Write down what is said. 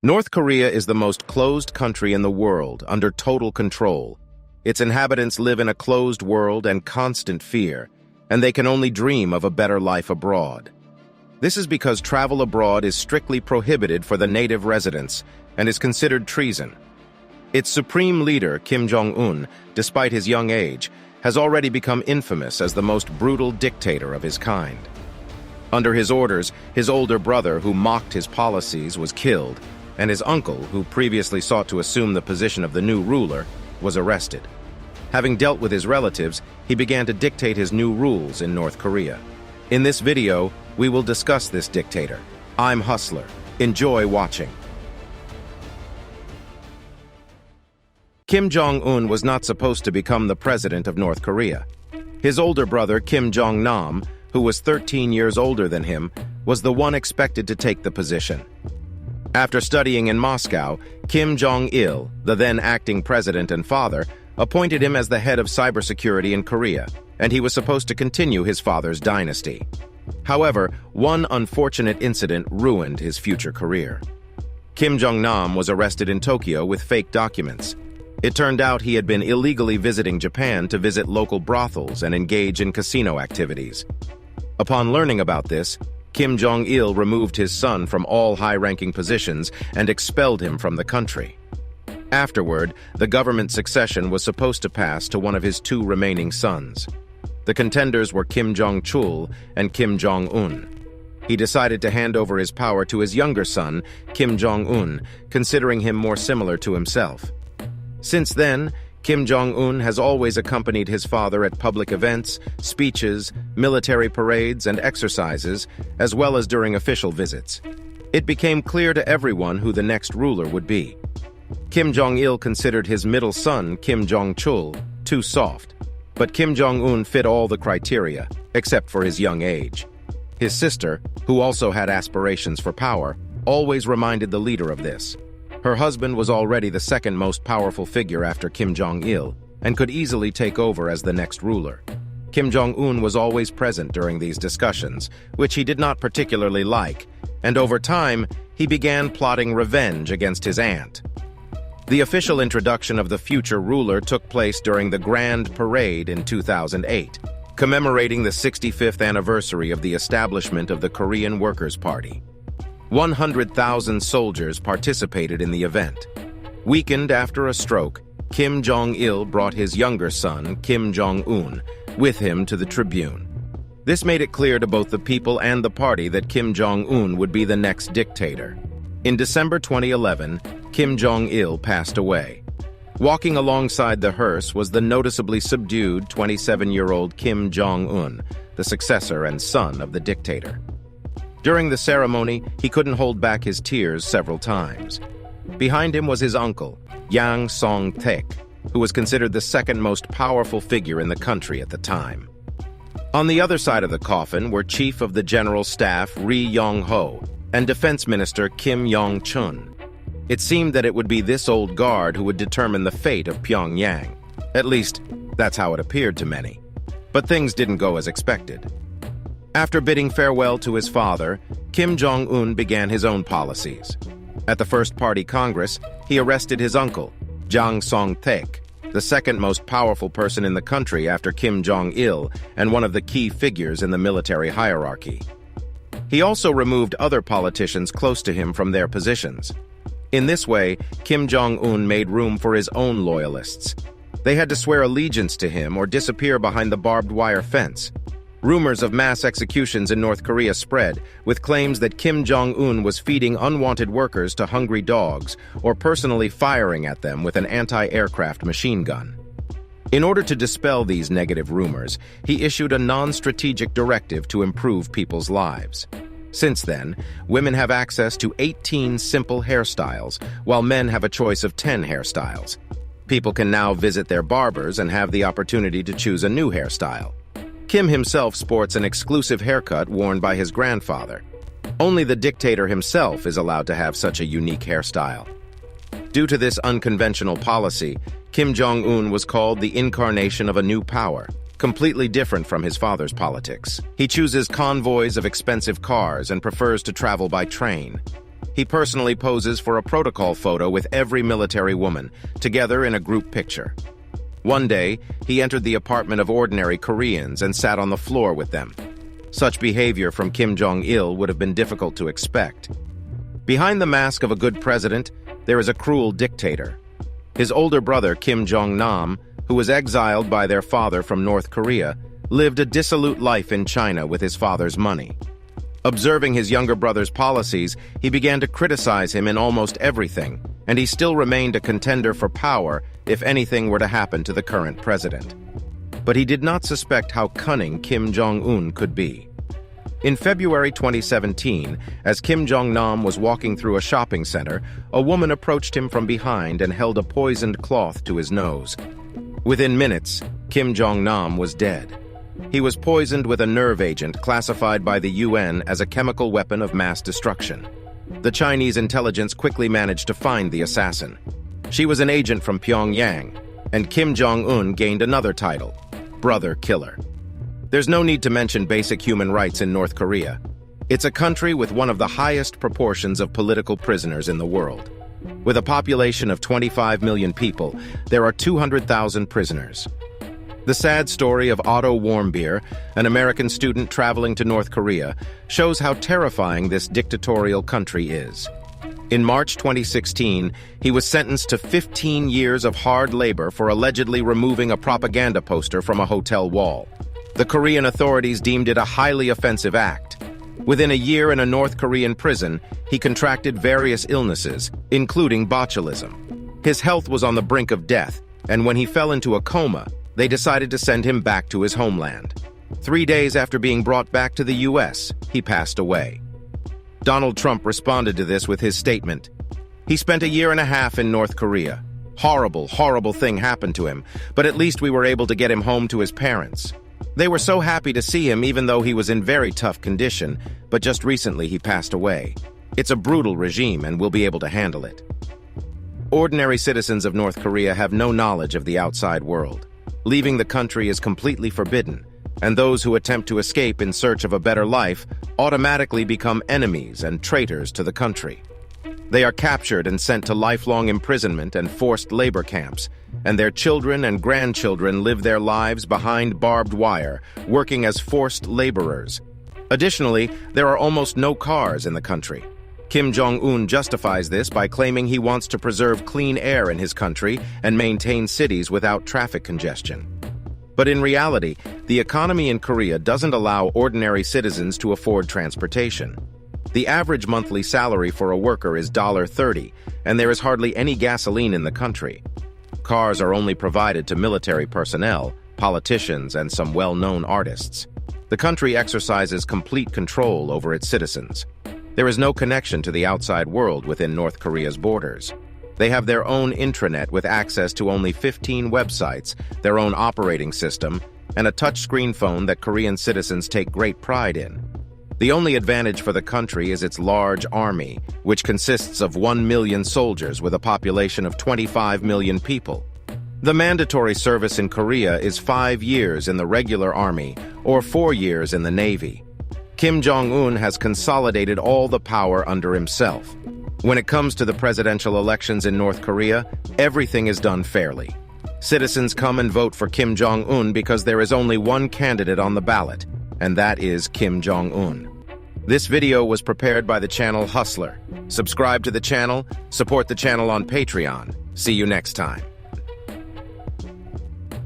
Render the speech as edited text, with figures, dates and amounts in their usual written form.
North Korea is the most closed country in the world, under total control. Its inhabitants live in a closed world and constant fear, and they can only dream of a better life abroad. This is because travel abroad is strictly prohibited for the native residents and is considered treason. Its supreme leader, Kim Jong-un, despite his young age, has already become infamous as the most brutal dictator of his kind. Under his orders, his older brother, who mocked his policies, was killed, and his uncle, who previously sought to assume the position of the new ruler, was arrested. Having dealt with his relatives, he began to dictate his new rules in North Korea. In this video, we will discuss this dictator. I'm Hustler. Enjoy watching. Kim Jong-un was not supposed to become the president of North Korea. His older brother, Kim Jong-nam, who was 13 years older than him, was the one expected to take the position. After studying in Moscow, Kim Jong-il, the then acting president and father, appointed him as the head of cybersecurity in Korea, and he was supposed to continue his father's dynasty. However, one unfortunate incident ruined his future career. Kim Jong-nam was arrested in Tokyo with fake documents. It turned out he had been illegally visiting Japan to visit local brothels and engage in casino activities. Upon learning about this, Kim Jong-il removed his son from all high-ranking positions and expelled him from the country. Afterward, the government succession was supposed to pass to one of his two remaining sons. The contenders were Kim Jong-chul and Kim Jong-un. He decided to hand over his power to his younger son, Kim Jong-un, considering him more similar to himself. Since then, Kim Jong-un has always accompanied his father at public events, speeches, military parades, and exercises, as well as during official visits. It became clear to everyone who the next ruler would be. Kim Jong-il considered his middle son, Kim Jong-chul, too soft, but Kim Jong-un fit all the criteria, except for his young age. His sister, who also had aspirations for power, always reminded the leader of this. Her husband was already the second most powerful figure after Kim Jong-il, and could easily take over as the next ruler. Kim Jong-un was always present during these discussions, which he did not particularly like, and over time, he began plotting revenge against his aunt. The official introduction of the future ruler took place during the Grand Parade in 2008, commemorating the 65th anniversary of the establishment of the Korean Workers' Party. 100,000 soldiers participated in the event. Weakened after a stroke, Kim Jong-il brought his younger son, Kim Jong-un, with him to the tribune. This made it clear to both the people and the party that Kim Jong-un would be the next dictator. In December 2011, Kim Jong-il passed away. Walking alongside the hearse was the noticeably subdued 27-year-old Kim Jong-un, the successor and son of the dictator. During the ceremony, he couldn't hold back his tears several times. Behind him was his uncle, Yang Song-taek, who was considered the second most powerful figure in the country at the time. On the other side of the coffin were Chief of the General Staff Ri Yong-ho and Defense Minister Kim Yong-chun. It seemed that it would be this old guard who would determine the fate of Pyongyang. At least, that's how it appeared to many. But things didn't go as expected. After bidding farewell to his father, Kim Jong-un began his own policies. At the First Party Congress, he arrested his uncle, Jang Song-taek, the second most powerful person in the country after Kim Jong-il and one of the key figures in the military hierarchy. He also removed other politicians close to him from their positions. In this way, Kim Jong-un made room for his own loyalists. They had to swear allegiance to him or disappear behind the barbed wire fence. Rumors of mass executions in North Korea spread, with claims that Kim Jong-un was feeding unwanted workers to hungry dogs or personally firing at them with an anti-aircraft machine gun. In order to dispel these negative rumors, he issued a non-strategic directive to improve people's lives. Since then, women have access to 18 simple hairstyles, while men have a choice of 10 hairstyles. People can now visit their barbers and have the opportunity to choose a new hairstyle. Kim himself sports an exclusive haircut worn by his grandfather. Only the dictator himself is allowed to have such a unique hairstyle. Due to this unconventional policy, Kim Jong-un was called the incarnation of a new power, completely different from his father's politics. He chooses convoys of expensive cars and prefers to travel by train. He personally poses for a protocol photo with every military woman, together in a group picture. One day, he entered the apartment of ordinary Koreans and sat on the floor with them. Such behavior from Kim Jong-il would have been difficult to expect. Behind the mask of a good president, there is a cruel dictator. His older brother, Kim Jong-nam, who was exiled by their father from North Korea, lived a dissolute life in China with his father's money. Observing his younger brother's policies, he began to criticize him in almost everything, and he still remained a contender for power if anything were to happen to the current president. But he did not suspect how cunning Kim Jong-un could be. In February 2017, as Kim Jong-nam was walking through a shopping center, a woman approached him from behind and held a poisoned cloth to his nose. Within minutes, Kim Jong-nam was dead. He was poisoned with a nerve agent classified by the UN as a chemical weapon of mass destruction. The Chinese intelligence quickly managed to find the assassin. She was an agent from Pyongyang, and Kim Jong-un gained another title, Brother Killer. There's no need to mention basic human rights in North Korea. It's a country with one of the highest proportions of political prisoners in the world. With a population of 25 million people, there are 200,000 prisoners. The sad story of Otto Warmbier, an American student traveling to North Korea, shows how terrifying this dictatorial country is. In March 2016, he was sentenced to 15 years of hard labor for allegedly removing a propaganda poster from a hotel wall. The Korean authorities deemed it a highly offensive act. Within a year in a North Korean prison, he contracted various illnesses, including botulism. His health was on the brink of death, and when he fell into a coma, they decided to send him back to his homeland. 3 days after being brought back to the U.S., he passed away. Donald Trump responded to this with his statement. He spent a year and a half in North Korea. Horrible, horrible thing happened to him, but at least we were able to get him home to his parents. They were so happy to see him even though he was in very tough condition, but just recently he passed away. It's a brutal regime and we'll be able to handle it. Ordinary citizens of North Korea have no knowledge of the outside world. Leaving the country is completely forbidden, and those who attempt to escape in search of a better life automatically become enemies and traitors to the country. They are captured and sent to lifelong imprisonment and forced labor camps, and their children and grandchildren live their lives behind barbed wire, working as forced laborers. Additionally, there are almost no cars in the country. Kim Jong-un justifies this by claiming he wants to preserve clean air in his country and maintain cities without traffic congestion. But in reality, the economy in Korea doesn't allow ordinary citizens to afford transportation. The average monthly salary for a worker is $30, and there is hardly any gasoline in the country. Cars are only provided to military personnel, politicians, and some well-known artists. The country exercises complete control over its citizens. There is no connection to the outside world within North Korea's borders. They have their own intranet with access to only 15 websites, their own operating system, and a touchscreen phone that Korean citizens take great pride in. The only advantage for the country is its large army, which consists of 1 million soldiers with a population of 25 million people. The mandatory service in Korea is 5 years in the regular army or 4 years in the Navy. Kim Jong-un has consolidated all the power under himself. When it comes to the presidential elections in North Korea, everything is done fairly. Citizens come and vote for Kim Jong-un because there is only one candidate on the ballot, and that is Kim Jong-un. This video was prepared by the channel Hustler. Subscribe to the channel, support the channel on Patreon. See you next time.